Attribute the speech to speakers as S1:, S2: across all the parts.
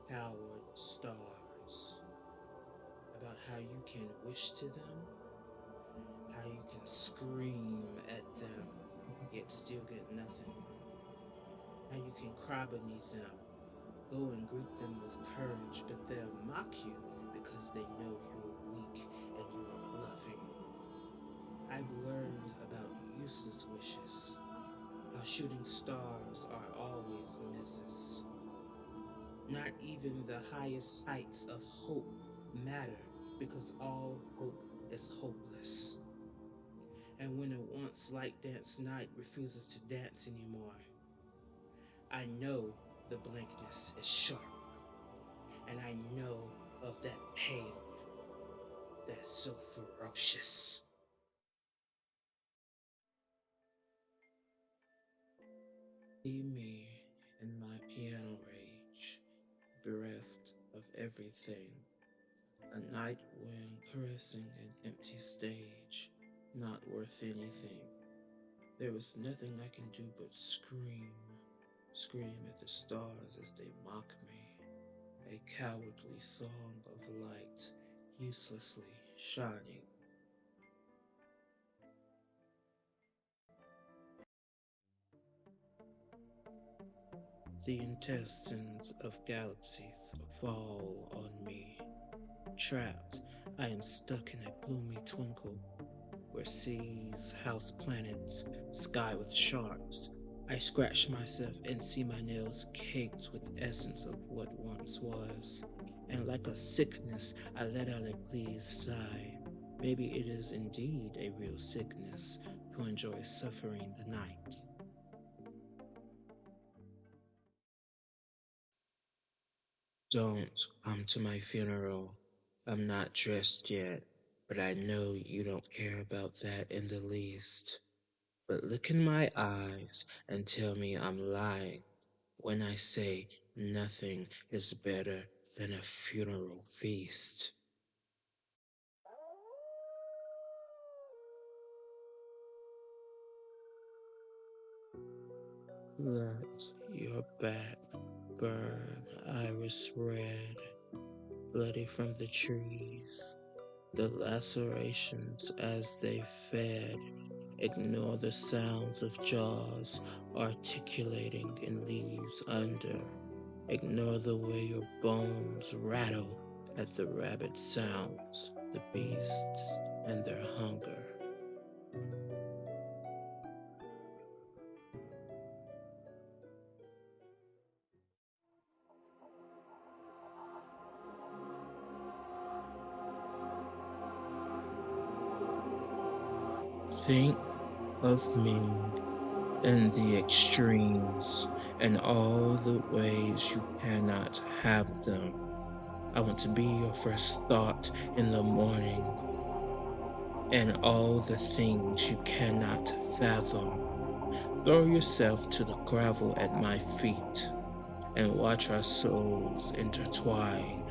S1: coward stars, about how you can wish to them, how you can scream at them, yet still get nothing, how you can cry beneath them, go and greet them with courage, but they'll mock you because they know you're weak and you are bluffing. I've learned about useless wishes, how shooting stars are always misses. Not even the highest heights of hope matter because all hope is hopeless. And when a once light dance night refuses to dance anymore, I know the blankness is sharp, and I know of that pain that's so ferocious. See me in my piano rage, bereft of everything. A night wind caressing an empty stage, not worth anything. There is nothing I can do but scream, scream at the stars as they mock me. A cowardly song of light, uselessly shining. The intestines of galaxies fall on me. Trapped, I am stuck in a gloomy twinkle, where seas house planets, sky with sharks. I scratch myself and see my nails caked with essence of what once was. And like a sickness, I let out a pleased sigh. Maybe it is indeed a real sickness to enjoy suffering the night. Don't come to my funeral. I'm not dressed yet, but I know you don't care about that in the least. But look in my eyes and tell me I'm lying when I say nothing is better than a funeral feast. Let your back burn iris red, bloody from the trees, the lacerations as they fed. Ignore the sounds of jaws articulating in leaves under. Ignore the way your bones rattle at the rabid sounds, the beasts and their hunger. Think of me in the extremes and all the ways you cannot have them. I want to be your first thought in the morning and all the things you cannot fathom. Throw yourself to the gravel at my feet and watch our souls intertwine.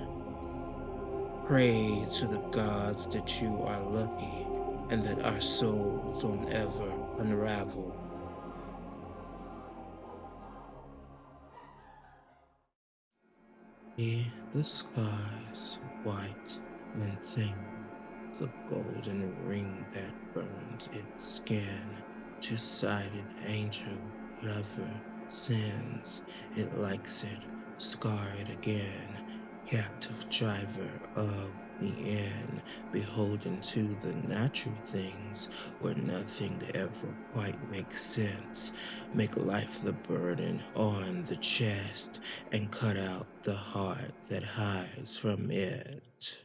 S1: Pray to the gods that you are lucky and that our souls won't ever unravel. See the skies white and thin, the golden ring that burns its skin. Two-sided angel lover sins, it likes it, scar it again. Captive driver of the inn, beholden to the natural things where nothing ever quite makes sense. Make life the burden on the chest and cut out the heart that hides from it.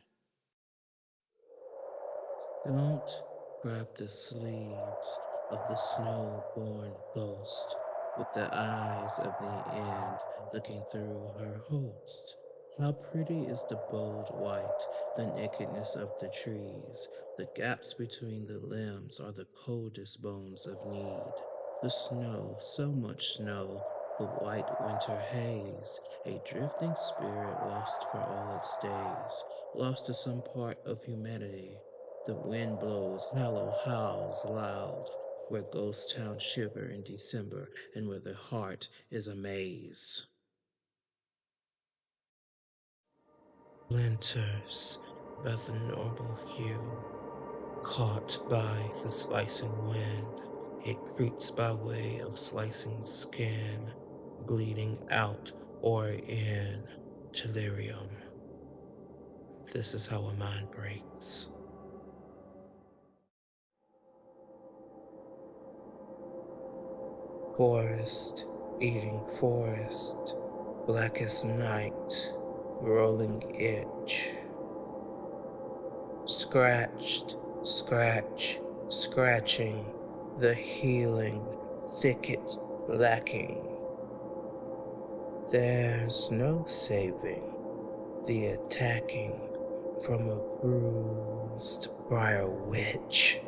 S1: Don't grab the sleeves of the snow-born ghost with the eyes of the end looking through her host. How pretty is the bold white, the nakedness of the trees. The gaps between the limbs are the coldest bones of need. The snow, so much snow, the white winter haze, a drifting spirit lost for all its days, lost to some part of humanity. The wind blows hollow howls loud, where ghost towns shiver in December and where the heart is a maze. splinters by the normal hue. Caught by the slicing wind, it creeps by way of slicing skin, bleeding out or in delirium. This is how a mind breaks. Forest eating forest, blackest night, rolling itch. Scratched, scratching, the healing thicket lacking. There's no saving the attacking from a bruised briar witch.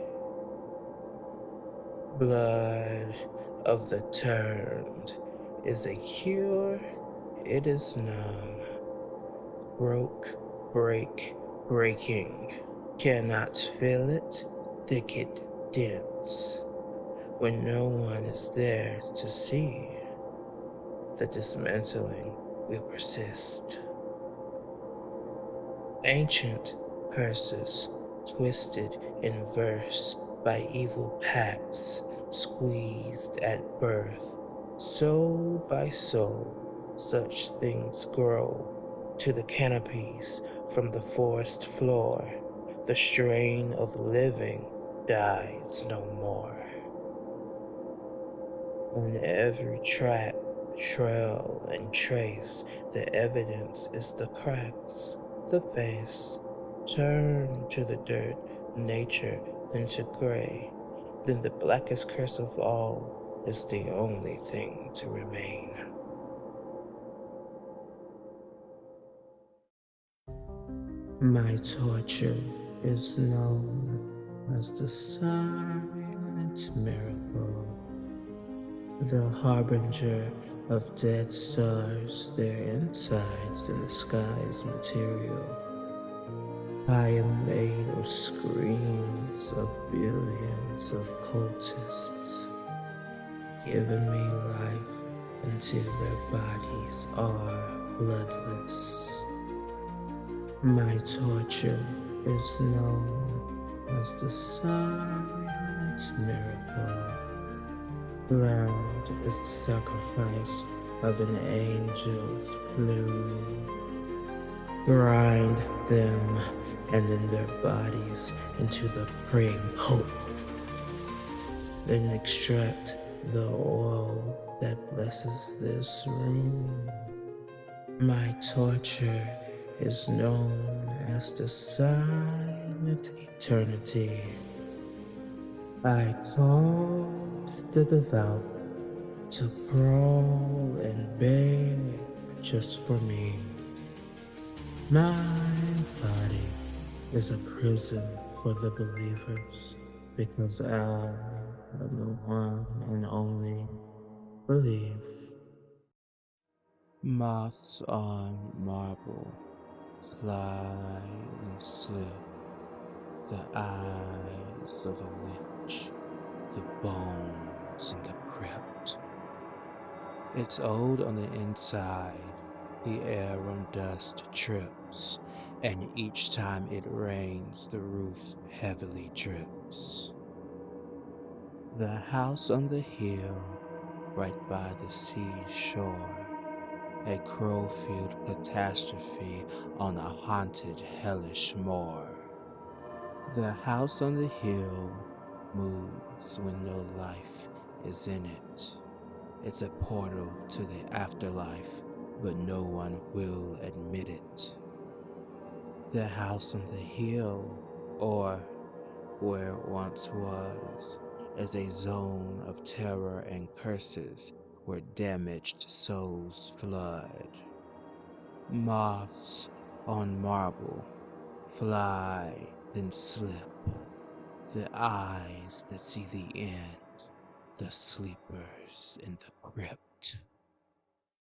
S1: Blood of the turned is a cure, it is numb. Breaking. Cannot feel it, thicket dense. When no one is there to see, the dismantling will persist. Ancient curses, twisted in verse by evil pacts, squeezed at birth. Soul by soul, such things grow to the canopies from the forest floor. The strain of living dies no more. On every track, trail, and trace, the evidence is the cracks, the face. Turn to the dirt, nature, then to gray. Then the blackest curse of all is the only thing to remain. My torture is known as the silent miracle. The harbinger of dead stars, their insides in the sky's material. I am made of screams of billions of cultists, giving me life until their bodies are bloodless. My torture is known as the silent miracle. Blood is the sacrifice of an angel's plume. Grind them and then their bodies into the praying hope. Then extract the oil that blesses this room. My torture is known as the silent eternity. I called the devout to crawl and beg just for me. My body is a prison for the believers because I am the one and only belief. Moths on marble fly and slip, the eyes of a witch, the bones in the crypt. It's old on the inside, the air on dust trips, and each time it rains the roof heavily drips. The house on the hill, right by the sea shore, a crow-field catastrophe on a haunted hellish moor. The house on the hill moves when no life is in it. It's a portal to the afterlife, but no one will admit it. The house on the hill, or where it once was, is a zone of terror and curses where damaged souls flood. Moths on marble fly, then slip, the eyes that see the end, the sleepers in the crypt.